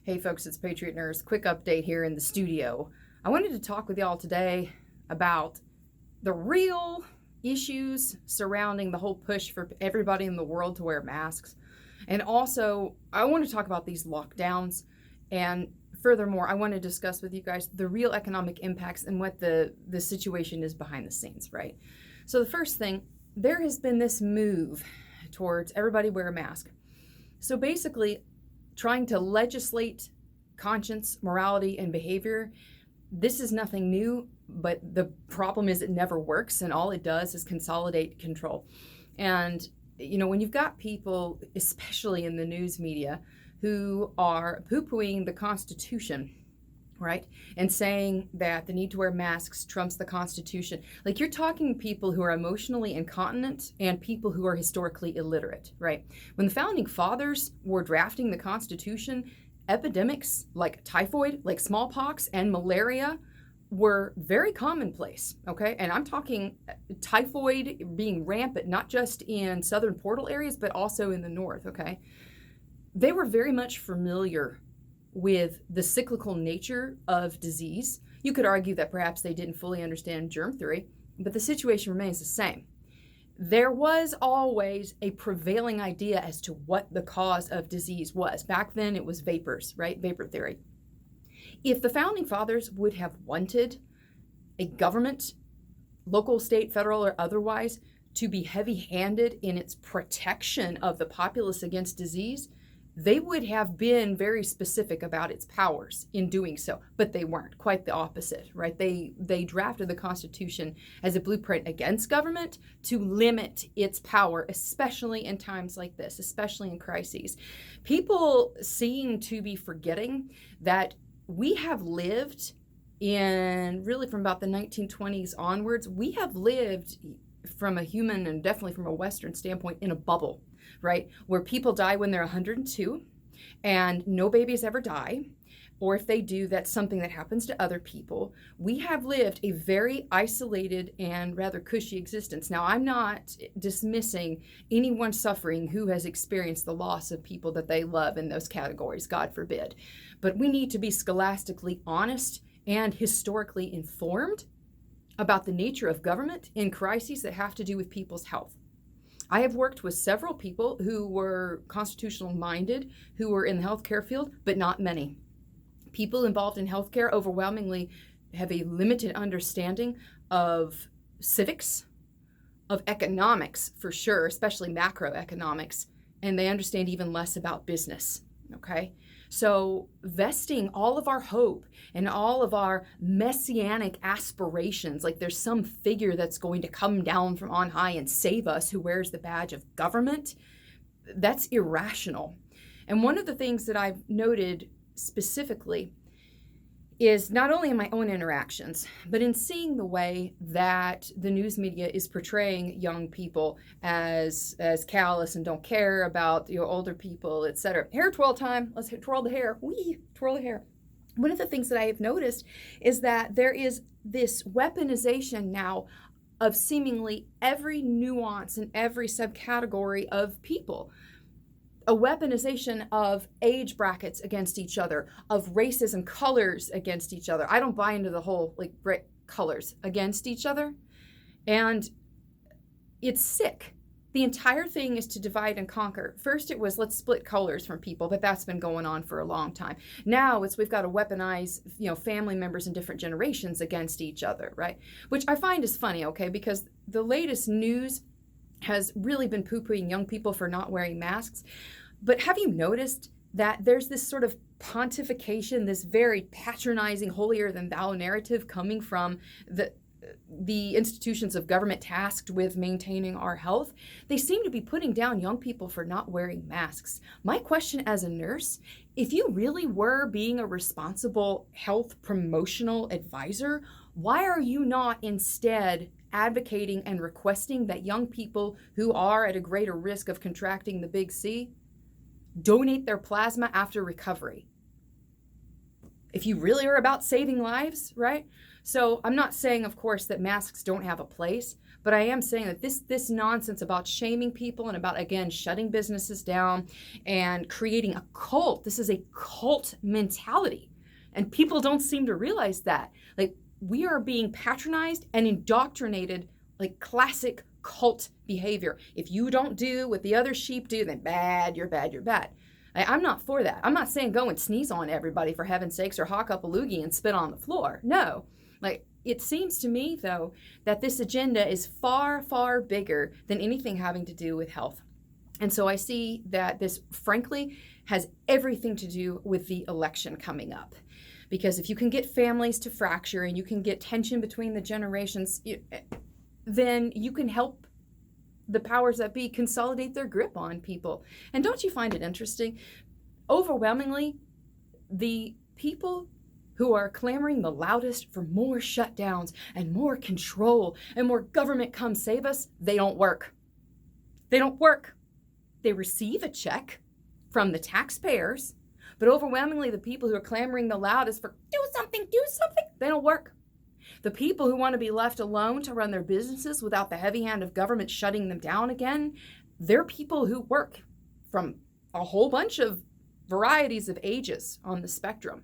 Hey folks, it's Patriot Nurse. Quick update here in the studio. I wanted to talk with y'all today about the real issues surrounding the whole push for everybody in the world to wear masks. And also, I want to talk about these lockdowns. And furthermore, I want to discuss with you guys the real economic impacts and what the situation is behind the scenes, right? So the first thing, there has been this move towards everybody wear a mask. So basically, trying to legislate conscience, morality, and behavior. This is nothing new, but the problem is it never works, and all it does is consolidate control. And, when you've got people, especially in the news media, who are poo-pooing the Constitution, right, and saying that the need to wear masks trumps the Constitution. Like, you're talking people who are emotionally incontinent and people who are historically illiterate, right? When the founding fathers were drafting the Constitution, epidemics like typhoid, like smallpox, and malaria were very commonplace, okay? And I'm talking typhoid being rampant, not just in southern portal areas, but also in the north, okay? They were very much familiar with the cyclical nature of disease. You could argue that perhaps they didn't fully understand germ theory, but the situation remains the same. There was always a prevailing idea as to what the cause of disease was. Back then it was vapors, right? Vapor theory. If the founding fathers would have wanted a government, local, state, federal, or otherwise, to be heavy-handed in its protection of the populace against disease, they would have been very specific about its powers in doing so, but they weren't. Quite the opposite, right? They drafted the Constitution as a blueprint against government to limit its power, especially in times like this, especially in crises. People seem to be forgetting that we have lived in, really from about the 1920s onwards, we have lived from a human and definitely from a Western standpoint in a bubble, right? Where people die when they're 102 and no babies ever die. Or if they do, that's something that happens to other people. We have lived a very isolated and rather cushy existence. Now, I'm not dismissing anyone suffering who has experienced the loss of people that they love in those categories, God forbid. But we need to be scholastically honest and historically informed about the nature of government in crises that have to do with people's health. I have worked with several people who were constitutional minded, who were in the healthcare field, but not many. People involved in healthcare overwhelmingly have a limited understanding of civics, of economics for sure, especially macroeconomics, and they understand even less about business, okay? So vesting all of our hope and all of our messianic aspirations, like there's some figure that's going to come down from on high and save us who wears the badge of government, that's irrational. And one of the things that I've noted specifically is not only in my own interactions, but in seeing the way that the news media is portraying young people as callous and don't care about older people, etc. Hair twirl time. Let's twirl the hair. Wee, twirl the hair. One of the things that I have noticed is that there is this weaponization now of seemingly every nuance and every subcategory of people. A weaponization of age brackets against each other, of races and colors against each other. I don't buy into the whole colors against each other. And it's sick. The entire thing is to divide and conquer. First it was let's split colors from people, but that's been going on for a long time. Now it's we've got to weaponize, family members in different generations against each other, right? Which I find is funny, okay? Because the latest news has really been poo-pooing young people for not wearing masks. But have you noticed that there's this sort of pontification, this very patronizing, holier-than-thou narrative coming from the institutions of government tasked with maintaining our health? They seem to be putting down young people for not wearing masks. My question as a nurse, if you really were being a responsible health promotional advisor, why are you not instead advocating and requesting that young people who are at a greater risk of contracting the Big C donate their plasma after recovery? If you really are about saving lives, right? So I'm not saying, of course, that masks don't have a place, But I am saying that this nonsense about shaming people and about, again, shutting businesses down and creating a cult, this is a cult mentality. And people don't seem to realize that. Like, we are being patronized and indoctrinated like classic cult behavior. If you don't do what the other sheep do, then bad, you're bad, you're bad. I'm not for that. I'm not saying go and sneeze on everybody for heaven's sakes or hawk up a loogie and spit on the floor. No. Like, it seems to me, though, that this agenda is far, far bigger than anything having to do with health. And so I see that this, frankly, has everything to do with the election coming up. Because if you can get families to fracture and you can get tension between the generations, then you can help the powers that be consolidate their grip on people. And don't you find it interesting? Overwhelmingly, the people who are clamoring the loudest for more shutdowns and more control and more government come save us, they don't work. They don't work. They receive a check from the taxpayers, but overwhelmingly the people who are clamoring the loudest for do something, they don't work. The people who want to be left alone to run their businesses without the heavy hand of government shutting them down again, they're people who work from a whole bunch of varieties of ages on the spectrum.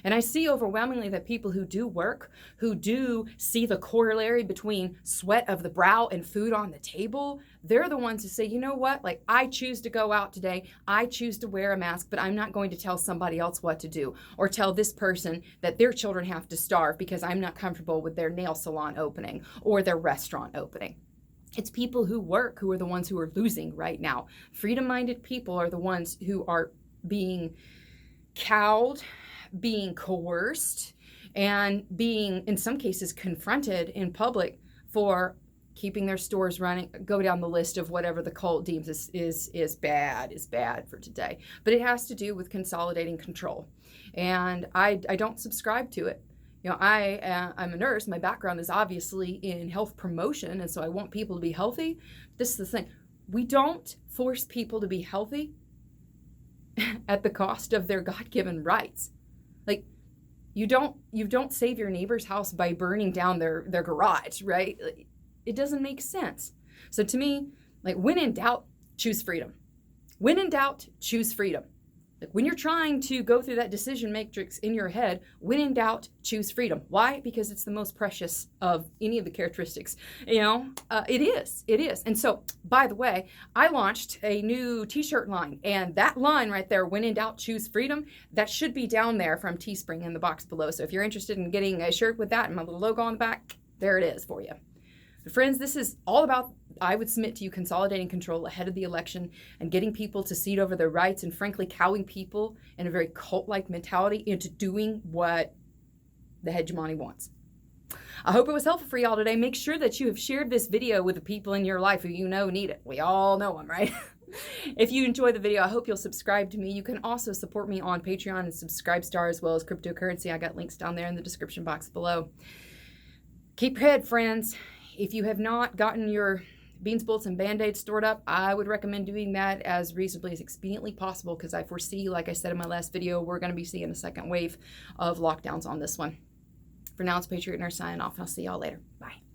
And I see overwhelmingly that people who do work, who do see the corollary between sweat of the brow and food on the table, they're the ones who say, you know what, like, I choose to go out today, I choose to wear a mask, but I'm not going to tell somebody else what to do, or tell this person that their children have to starve because I'm not comfortable with their nail salon opening or their restaurant opening. It's people who work who are the ones who are losing right now. Freedom-minded people are the ones who are being cowed, being coerced, and being, in some cases, confronted in public for keeping their stores running. Go down the list of whatever the cult deems is bad for today. But it has to do with consolidating control. And I don't subscribe to it. You know, I'm a nurse. My background is obviously in health promotion, and so I want people to be healthy. This is the thing. We don't force people to be healthy at the cost of their God-given rights. Like, you don't save your neighbor's house by burning down their garage, right? It doesn't make sense. So to me, like, when in doubt, choose freedom. When in doubt, choose freedom. Like, when you're trying to go through that decision matrix in your head, when in doubt, choose freedom. Why? Because it's the most precious of any of the characteristics. You know, it is. And so, by the way, I launched a new t-shirt line, and that line right there, when in doubt, choose freedom, that should be down there from Teespring in the box below. So if you're interested in getting a shirt with that and my little logo on the back, there it is for you. But friends, this is all about, I would submit to you, consolidating control ahead of the election and getting people to cede over their rights and, frankly, cowing people in a very cult-like mentality into doing what the hegemony wants. I hope it was helpful for y'all today. Make sure that you have shared this video with the people in your life who you know need it. We all know them, right? If you enjoyed the video, I hope you'll subscribe to me. You can also support me on Patreon and Subscribestar, as well as cryptocurrency. I got links down there in the description box below. Keep your head, friends. If you have not gotten your beans, bullets, and Band-Aids stored up, I would recommend doing that as reasonably as expediently possible, because I foresee, like I said in my last video, we're going to be seeing a second wave of lockdowns on this one. For now, it's Patriot Nurse signing off, and I'll see y'all later. Bye.